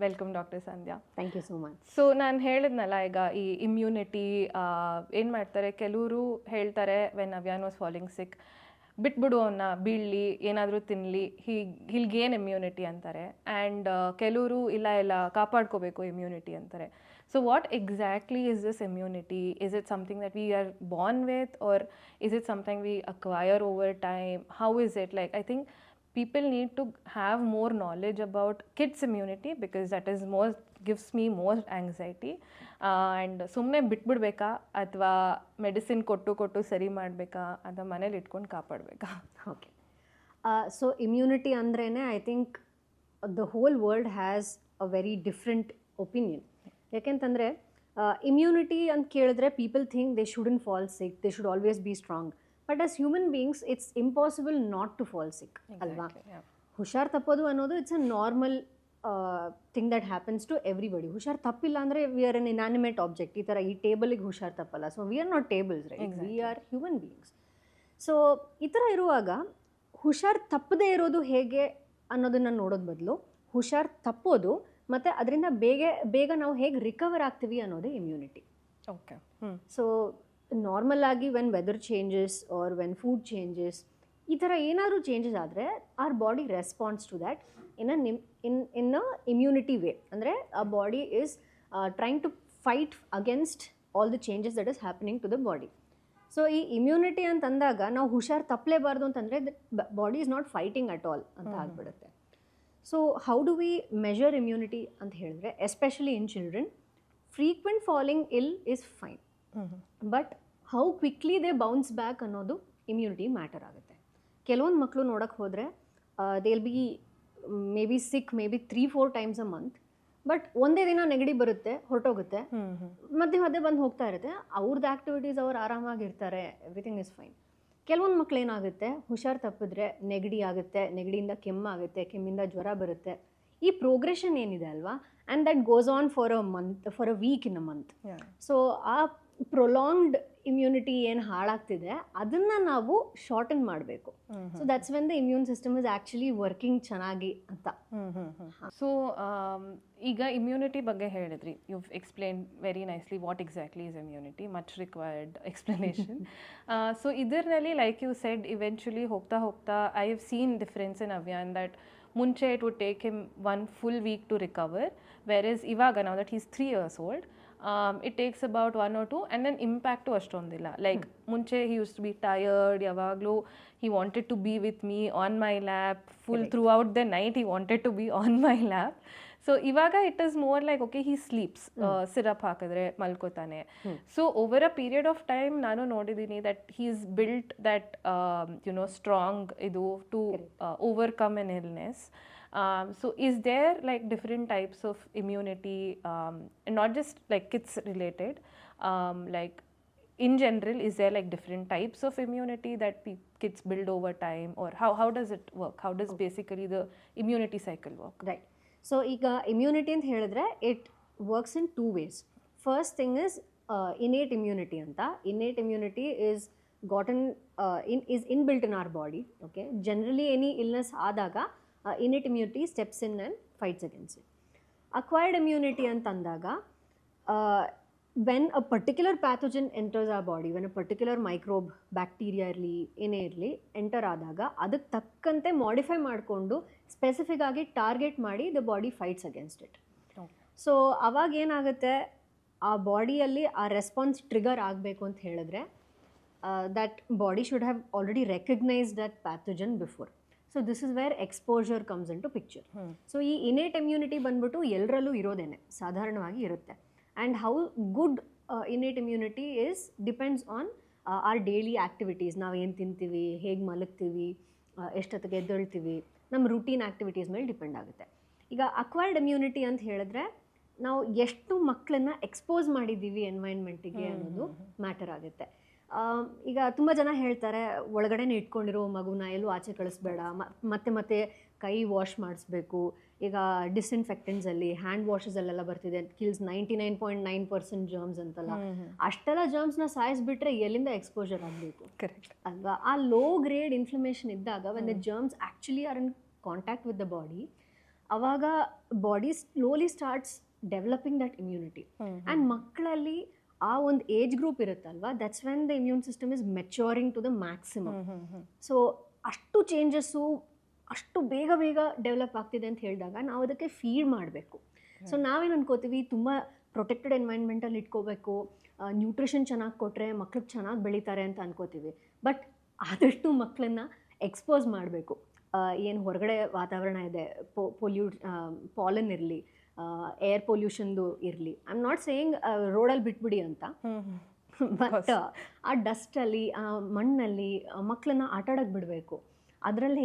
Welcome doctor Sandhya. Thank you so much. So ನಾನು ಹೇಳಿದ್ನಲ್ಲ ಈಗ ಈ ಇಮ್ಯುನಿಟಿ ಏನು ಮಾಡ್ತಾರೆ, ಕೆಲವರು ಹೇಳ್ತಾರೆ ವೆನ್ ನವ್ಯಾನ್ ವಾಸ್ ಫಾಲಿಂಗ್ ಸಿಕ್, ಬಿಟ್ಬಿಡು ಅವನ್ನ ಬೀಳಲಿ, ಏನಾದರೂ ತಿನ್ನಲಿ, ಹಿಲ್ ಗೇನ್ ಇಮ್ಯುನಿಟಿ ಅಂತಾರೆ. ಆ್ಯಂಡ್ ಕೆಲವರು ಇಲ್ಲ ಕಾಪಾಡ್ಕೋಬೇಕು ಇಮ್ಯುನಿಟಿ ಅಂತಾರೆ. So what exactly is this immunity? Is it something that we are born with, or is it something we acquire over time? How is it? Like I think people need to have more knowledge about kids immunity, because that is more gives me more anxiety. And ಸುಮ್ಮನೆ ಬಿಟ್ಬಿಡ್ಬೇಕಾ ಅಥವಾ medicine ಕೊಟ್ಟು ಸರಿ ಮಾಡಬೇಕಾ ಅಥವಾ ಮನೇಲಿ ಇಟ್ಕೊಂಡು ಕಾಪಾಡಬೇಕಾ? Okay, so immunity ಅಂದ್ರೇ I think the whole world has a very different opinion. ಯಾಕೆಂತಂದರೆ ಇಮ್ಯುನಿಟಿ ಅಂತ ಕೇಳಿದ್ರೆ people think they shouldn't fall sick, they should always be strong. But as human beings it's impossible not to fall sick ಅಲ್ವಾ? ಹುಷಾರು ತಪ್ಪೋದು ಅನ್ನೋದು it's a normal thing that happens to everybody. ಹುಷಾರು ತಪ್ಪಿಲ್ಲ ಅಂದರೆ we are an inanimate object. ಈ ಥರ ಈ ಟೇಬಲಿಗೆ ಹುಷಾರು ತಪ್ಪಲ್ಲ. So we are not tables, right? We are human beings. So ಈ ಥರ ಇರುವಾಗ ಹುಷಾರು ತಪ್ಪದೇ ಇರೋದು ಹೇಗೆ ಅನ್ನೋದನ್ನು ನೋಡೋದು ಬದಲು ಹುಷಾರು ತಪ್ಪೋದು ಮತ್ತು ಅದರಿಂದ ಬೇಗ ನಾವು ಹೇಗೆ ರಿಕವರ್ ಆಗ್ತೀವಿ ಅನ್ನೋದೇ ಇಮ್ಯುನಿಟಿ. ಓಕೆ. ಸೊ ನಾರ್ಮಲ್ ಆಗಿ when weather changes or when food changes, ಈ ಥರ ಏನಾದರೂ ಚೇಂಜಸ್ ಆದರೆ our body response to that in a immunity way. ಅಂದರೆ ಆ body is trying to fight against all the changes that is happening to the body. So ಈ immunity ಅಂತಂದಾಗ ನಾವು ಹುಷಾರು ತಪ್ಪಲೇಬಾರ್ದು ಅಂತಂದರೆ body is not fighting at all ಅಂತ ಆಗ್ಬಿಡುತ್ತೆ. So how do we measure immunity ಅಂತ ಹೇಳಿದ್ರೆ, especially in children, frequent falling ill is fine, but how quickly they bounce back ಅನ್ನೋದು ಇಮ್ಯುನಿಟಿ ಮ್ಯಾಟರ್ ಆಗುತ್ತೆ. ಕೆಲವೊಂದು ಮಕ್ಕಳು ನೋಡೋಕ್ಕೆ ಹೋದರೆ they will be maybe sick maybe 3-4 times a month, but ಒಂದೇ ದಿನ ನೆಗಡಿ ಬರುತ್ತೆ, ಹೊರಟೋಗುತ್ತೆ, ಮಧ್ಯೆ ಬಂದು ಹೋಗ್ತಾ ಇರುತ್ತೆ, ಅವ್ರದ್ದು ಆ್ಯಕ್ಟಿವಿಟೀಸ್ ಅವ್ರು ಆರಾಮಾಗಿರ್ತಾರೆ, ಎವ್ರಿಥಿಂಗ್ ಇಸ್ ಫೈನ್. ಕೆಲವೊಂದು ಮಕ್ಳು ಏನಾಗುತ್ತೆ, ಹುಷಾರು ತಪ್ಪಿದ್ರೆ ನೆಗಡಿ ಆಗುತ್ತೆ, ನೆಗಡಿಯಿಂದ ಕೆಮ್ಮಾಗುತ್ತೆ, ಕೆಮ್ಮಿಂದ ಜ್ವರ ಬರುತ್ತೆ. ಈ ಪ್ರೋಗ್ರೆಷನ್ ಏನಿದೆ ಅಲ್ವಾ, and that goes on for a week in a month. So ಆ ಪ್ರೊಲಾಂಗ್ಡ್ ಇಮ್ಯುನಿಟಿ ಏನು ಹಾಳಾಗ್ತಿದೆ ಅದನ್ನು ನಾವು ಶಾರ್ಟನ್ ಮಾಡಬೇಕು. So that's when the immune system is actually working ಚೆನ್ನಾಗಿ ಅಂತ. ಸೊ ಈಗ ಇಮ್ಯುನಿಟಿ ಬಗ್ಗೆ ಹೇಳಿದ್ರಿ, you explain very nicely what exactly is immunity, much required explanation. So ಇದರಲ್ಲಿ ಲೈಕ್ ಯು ಸೆಡ್, ಇವೆಂಚುಲಿ ಹೋಗ್ತಾ I have seen difference in Avyan that ಮುಂಚೆ it would take him 1 full week to recover, whereas ಇವಾಗ now that he's 3 years old, it takes about 1 or 2, and then impact ಅಷ್ಟೊಂದಿಲ್ಲ. Like ಮುಂಚೆ he used to be tired, ಯಾವಾಗಲೂ he wanted to be with me on my lap, throughout the night he wanted to be on my lap. So ಇವಾಗ it is more like okay, he sleeps, syrup ಹಾಕಿದ್ರೆ ಮಲ್ಕೋತಾನೆ. So over a period of time ನಾನು ನೋಡಿದ್ದೀನಿ that he is built that strong ಇದು to overcome an illness. So is there like different types of immunity, and not just like kids related, like in general, is there like different types of immunity that kids build over time, or how does it work? How does basically the immunity cycle work? Right. So ಈಗ immunity ಅಂತ ಹೇಳಿದ್ರೆ it works in 2 ways. First thing is innate immunity ಅಂತ. Innate immunity is gotten is inbuilt in our body. Okay, generally any illness ಆದಾಗ innate immunity steps in and fights against it. Acquired immunity ಅಂತಂದಾಗ when a particular pathogen enters our body, when a particular microbe, bacteria ಇರಲಿ ಏನೇ ಇರಲಿ enter ಆದಾಗ ಅದಕ್ಕೆ ತಕ್ಕಂತೆ modify ಮಾಡಿಕೊಂಡು specific ಆಗಿ ಟಾರ್ಗೆಟ್ ಮಾಡಿ the body fights against it. So ಅವಾಗ ಏನಾಗುತ್ತೆ, ಆ ಬಾಡಿಯಲ್ಲಿ ಆ ರೆಸ್ಪಾನ್ಸ್ ಟ್ರಿಗರ್ ಆಗಬೇಕು ಅಂತ ಹೇಳಿದ್ರೆ that body should have already recognised that pathogen before. So this is where exposure comes into picture. So ಈ ಇನ್ನೇಟ್ ಇಮ್ಯುನಿಟಿ ಬಂದ್ಬಿಟ್ಟು ಎಲ್ಲರಲ್ಲೂ ಇರೋದೇನೆ, ಸಾಧಾರಣವಾಗಿ ಇರುತ್ತೆ. And how good innate immunity is depends on our daily activities. ನಾವು ಏನು ತಿಂತೀವಿ, ಹೇಗೆ ಮಲಗ್ತೀವಿ, ಎಷ್ಟೊತ್ತಿಗೆ ಎದ್ದೇಳ್ತೀವಿ, ನಮ್ಮ ರೂಟೀನ್ ಆ್ಯಕ್ಟಿವಿಟೀಸ್ ಮೇಲೆ ಡಿಪೆಂಡ್ ಆಗುತ್ತೆ. ಈಗ ಅಕ್ವೈರ್ಡ್ ಇಮ್ಯುನಿಟಿ ಅಂತ ಹೇಳಿದ್ರೆ ನಾವು ಎಷ್ಟು ಮಕ್ಕಳನ್ನ ಎಕ್ಸ್ಪೋಸ್ ಮಾಡಿದ್ದೀವಿ ಎನ್ವೈರ್ನ್ಮೆಂಟಿಗೆ ಅನ್ನೋದು ಮ್ಯಾಟರ್ ಆಗುತ್ತೆ. ಈಗ ತುಂಬ ಜನ ಹೇಳ್ತಾರೆ, ಒಳಗಡೆನೇ ಇಟ್ಕೊಂಡಿರೋ ಮಗುನ ಎಲ್ಲೂ ಆಚೆ ಕಳಿಸ್ಬೇಡ, ಮತ್ತೆ ಕೈ ವಾಶ್ ಮಾಡಿಸ್ಬೇಕು. ಈಗ ಡಿಸ್ಇನ್ಫೆಕ್ಟೆಂಟ್ಸಲ್ಲಿ ಹ್ಯಾಂಡ್ ವಾಷಸಲ್ಲೆಲ್ಲ ಬರ್ತಿದೆ, ಕಿಲ್ಸ್ 99.9% ಜರ್ಮ್ಸ್ ಅಂತಲ್ಲ. ಅಷ್ಟೆಲ್ಲ ಜರ್ಮ್ಸ್ನ ಸಾಯಿಸ್ಬಿಟ್ರೆ ಎಲ್ಲಿಂದ ಎಕ್ಸ್ಪೋಜರ್ ಆಗಬೇಕು? ಕರೆಕ್ಟ್ ಅಲ್ವಾ? ಆ ಲೋ ಗ್ರೇಡ್ ಇನ್ಫ್ಲಮೇಷನ್ ಇದ್ದಾಗ when the germs actually are in contact with the body, ಅವಾಗ body slowly starts developing that immunity. And ಮಕ್ಕಳಲ್ಲಿ ಆ ಒಂದು ಏಜ್ ಗ್ರೂಪ್ ಇರುತ್ತಲ್ವಾ, that's when the immune system is maturing to the maximum. So ಅಷ್ಟು changes ಅಷ್ಟು ಬೇಗ ಬೇಗ develop ಆಗ್ತಿದೆ ಅಂತ ಹೇಳಿದಾಗ ನಾವು ಅದಕ್ಕೆ ಫೀಡ್ ಮಾಡಬೇಕು. ಸೊ ನಾವೇನು ಅನ್ಕೋತೀವಿ, ತುಂಬ ಪ್ರೊಟೆಕ್ಟೆಡ್ ಎನ್ವೈರ್ನ್ಮೆಂಟಲ್ಲಿ ಇಟ್ಕೋಬೇಕು, ನ್ಯೂಟ್ರಿಷನ್ ಚೆನ್ನಾಗಿ ಕೊಟ್ಟರೆ ಮಕ್ಳಿಗೆ ಚೆನ್ನಾಗಿ ಬೆಳೀತಾರೆ ಅಂತ ಅನ್ಕೋತೀವಿ. ಬಟ್ ಆದಷ್ಟು ಮಕ್ಕಳನ್ನ ಎಕ್ಸ್ಪೋಸ್ ಮಾಡಬೇಕು. ಏನು ಹೊರಗಡೆ ವಾತಾವರಣ ಇದೆ, ಪಾಲನ್ ಇರಲಿ, ಏರ್ ಪೊಲ್ಯೂಷನ್ದು ಇರಲಿ. ಐ ಆಮ್ ನಾಟ್ ಸೇಯಿಂಗ್ ರೋಡಲ್ಲಿ ಬಿಟ್ಬಿಡಿ ಅಂತ, ಬಟ್ ಆ ಡಸ್ಟಲ್ಲಿ, ಆ ಮಣ್ಣಲ್ಲಿ ಮಕ್ಕಳನ್ನ ಆಟಾಡೋಕ್ಕೆ ಬಿಡಬೇಕು. ಅದರಲ್ಲಿ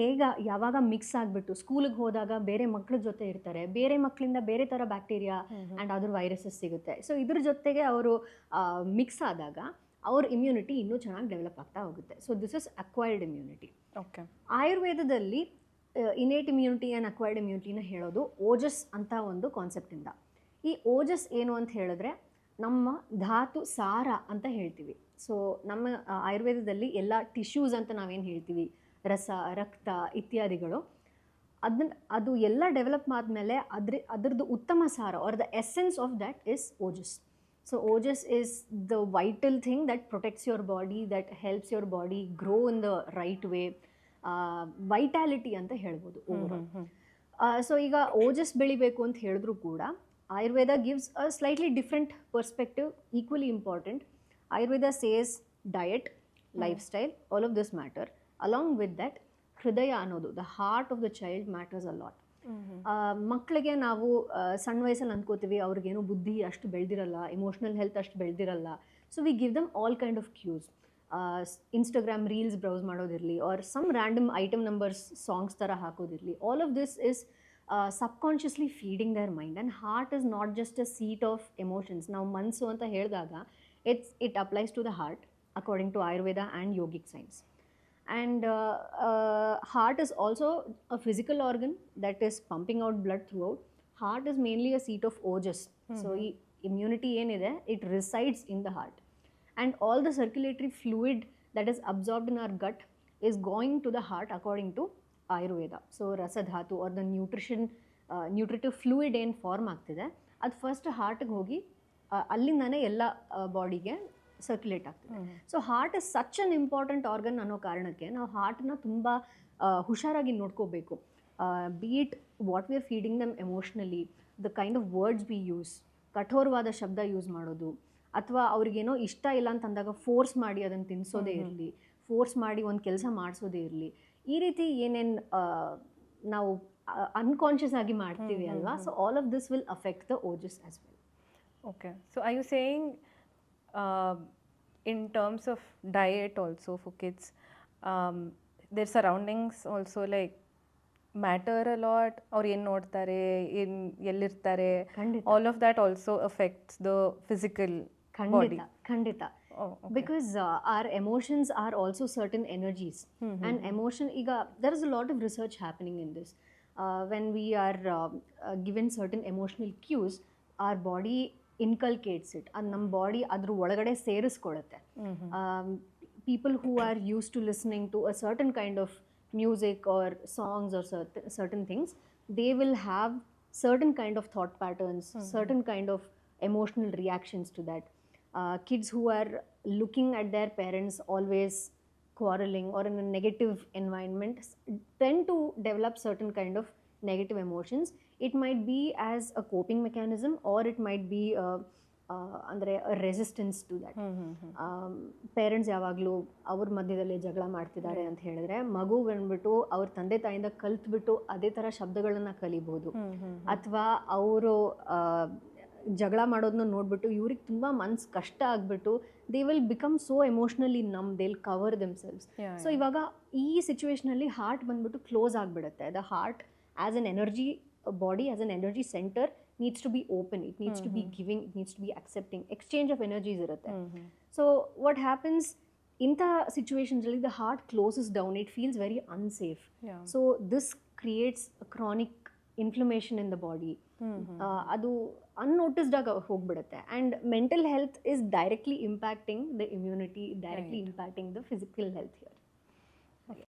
ಯಾವಾಗ ಮಿಕ್ಸ್ ಆಗಿಬಿಟ್ಟು ಸ್ಕೂಲಿಗೆ ಹೋದಾಗ ಬೇರೆ ಮಕ್ಕಳ ಜೊತೆ ಇರ್ತಾರೆ, ಬೇರೆ ಮಕ್ಕಳಿಂದ ಬೇರೆ ಥರ ಬ್ಯಾಕ್ಟೀರಿಯಾ ಆ್ಯಂಡ್ ಅದರ ವೈರಸಸ್ ಸಿಗುತ್ತೆ. ಸೊ ಇದ್ರ ಜೊತೆಗೆ ಅವರು ಮಿಕ್ಸ್ ಆದಾಗ ಅವ್ರ ಇಮ್ಯುನಿಟಿ ಇನ್ನೂ ಚೆನ್ನಾಗಿ ಡೆವಲಪ್ ಆಗ್ತಾ ಹೋಗುತ್ತೆ. So this is acquired immunity. Okay. ಆಯುರ್ವೇದದಲ್ಲಿ ಇನೇಟ್ ಇಮ್ಯುನಿಟಿ ಆ್ಯಂಡ್ ಅಕ್ವೈರ್ಡ್ ಇಮ್ಯುನಿಟಿನ ಹೇಳೋದು ಓಜಸ್ ಅಂತ ಒಂದು ಕಾನ್ಸೆಪ್ಟಿಂದ. ಈ ಓಜಸ್ ಏನು ಅಂತ ಹೇಳಿದ್ರೆ ನಮ್ಮ ಧಾತು ಸಾರ ಅಂತ ಹೇಳ್ತೀವಿ. ಸೊ ನಮ್ಮ ಆಯುರ್ವೇದದಲ್ಲಿ ಎಲ್ಲ ಟಿಶ್ಯೂಸ್ ಅಂತ ನಾವೇನು ಹೇಳ್ತೀವಿ, ರಸ, ರಕ್ತ ಇತ್ಯಾದಿಗಳು, ಅದು ಎಲ್ಲ ಡೆವಲಪ್ ಆದಮೇಲೆ ಅದ್ರದ್ದು ಉತ್ತಮ ಸಾರ are the essence of that is ojas. So ojas is the vital thing that protects your body, that helps your body grow in the right way. Vitality ಅಂತ ಹೇಳ್ಬೋದು ಓವರಾಲ್. ಸೊ ಈಗ ಓಜಸ್ ಬೆಳಿಬೇಕು ಅಂತ ಹೇಳಿದ್ರು ಕೂಡ Ayurveda gives a slightly different perspective, equally important. Ayurveda says diet, life style, all of this matter. Along with that ಹೃದಯ ಅನ್ನೋದು, the heart of the child matters a lot. ಮಕ್ಕಳಿಗೆ ನಾವು ಸಣ್ಣ ವಯಸ್ಸಲ್ಲಿ ಅನ್ಕೋತೀವಿ ಅವ್ರಿಗೇನು ಬುದ್ಧಿ ಅಷ್ಟು ಬೆಳೆದಿರಲ್ಲ, ಇಮೋಷ್ನಲ್ ಹೆಲ್ತ್ ಅಷ್ಟು ಬೆಳೆದಿರಲ್ಲ. So we give them all kind of cues. Instagram reels browse ಮಾಡೋದಿರಲಿ, or some random item numbers songs ಥರ ಹಾಕೋದಿರಲಿ, all of this is subconsciously feeding their mind. And heart is not just a seat of emotions. ನಾವು ಮನಸ್ಸು ಅಂತ ಹೇಳಿದಾಗ it applies to the heart according to Ayurveda and yogic science. And heart is also a physical organ that is pumping out blood throughout. Heart is mainly a seat of ojas. So immunity ಏನಿದೆ, it resides in the heart. And all the circulatory fluid that is absorbed in our gut is going to the heart according to Ayurveda. So rasadhatu or the nutritive fluid ಏನು form ಆಗ್ತಿದೆ ಅದು first ಹಾರ್ಟ್ಗೆ ಹೋಗಿ ಅಲ್ಲಿಂದಾನೇ ಎಲ್ಲ ಬಾಡಿಗೆ circulate ಆಗ್ತದೆ. So heart is such an important organ ಅನ್ನೋ ಕಾರಣಕ್ಕೆ ನಾವು ಹಾರ್ಟನ್ನ ತುಂಬ ಹುಷಾರಾಗಿ ನೋಡ್ಕೋಬೇಕು. Be it what we are feeding them emotionally, the kind of words we use, ಕಠೋರವಾದ ಶಬ್ದ ಯೂಸ್ ಮಾಡೋದು, ಅಥವಾ ಅವ್ರಿಗೇನೋ ಇಷ್ಟ ಇಲ್ಲ ಅಂತಂದಾಗ ಫೋರ್ಸ್ ಮಾಡಿ ಅದನ್ನು ತಿನ್ನಿಸೋದೇ ಇರಲಿ, ಫೋರ್ಸ್ ಮಾಡಿ ಒಂದು ಕೆಲಸ ಮಾಡಿಸೋದೇ ಇರಲಿ, ಈ ರೀತಿ ಏನೇನು ನಾವು ಅನ್ಕಾನ್ಷಿಯಸ್ ಆಗಿ ಮಾಡ್ತೀವಿ ಅಲ್ವಾ. So all of this will affect the ojas as well. Okay. So are you saying in terms of diet also for kids, their surroundings also like matter a lot, or ಏನು ನೋಡ್ತಾರೆ, ಏನು ಎಲ್ಲಿರ್ತಾರೆ, all of that also affects the physical body. ಖಂಡಿತ. Because our emotions are also certain energies. And emotion, ಈಗ there is a lot of research happening in this. When we are given certain emotional cues, our body inculcates it. ಅದು ನಮ್ಮ body ಅದ್ರ ಒಳಗಡೆ ಸೇರಿಸ್ಕೊಳ್ಳುತ್ತೆ. People who are used to listening to a certain kind of music or songs or certain things, they will have certain kind of thought patterns, certain kind of emotional reactions to that. Kids who are looking at their parents always quarreling or in a negative environment tend to develop certain kind of negative emotions. It might be as a coping mechanism or it might be ಅಂದರೆ resistance to that. Parents ಯಾವಾಗಲೂ ಅವ್ರ ಮಧ್ಯದಲ್ಲಿ ಜಗಳ ಮಾಡ್ತಿದ್ದಾರೆ ಅಂತ ಹೇಳಿದ್ರೆ ಮಗು ಬಂದ್ಬಿಟ್ಟು ಅವ್ರ ತಂದೆ ತಾಯಿಯಿಂದ ಕಲ್ತ್ಬಿಟ್ಟು ಅದೇ ಥರ ಶಬ್ದಗಳನ್ನ ಕಲಿಬೋದು. ಅಥವಾ ಅವರು ಜಗಳ ಮಾಡೋದನ್ನ ನೋಡ್ಬಿಟ್ಟು ಇವ್ರಿಗೆ ತುಂಬ ಮನ್ಸು ಕಷ್ಟ ಆಗಿಬಿಟ್ಟು they will become so emotionally numb, they will cover themselves. So ಇವಾಗ ಈ ಸಿಚುವೇಶನಲ್ಲಿ ಹಾರ್ಟ್ ಬಂದ್ಬಿಟ್ಟು ಕ್ಲೋಸ್ ಆಗಿಬಿಡುತ್ತೆ. The heart as an energy body, as an energy center, needs to be open, it needs to be giving, it needs to be accepting, exchange of energies irutte. So what happens in the situations really the heart closes down, it feels very unsafe. So this creates a chronic inflammation in the body. adu unnoticed ಆಗ ಹೋಗ್ಬಿಡುತ್ತೆ. And mental health is directly impacting the immunity, directly impacting the physical health here.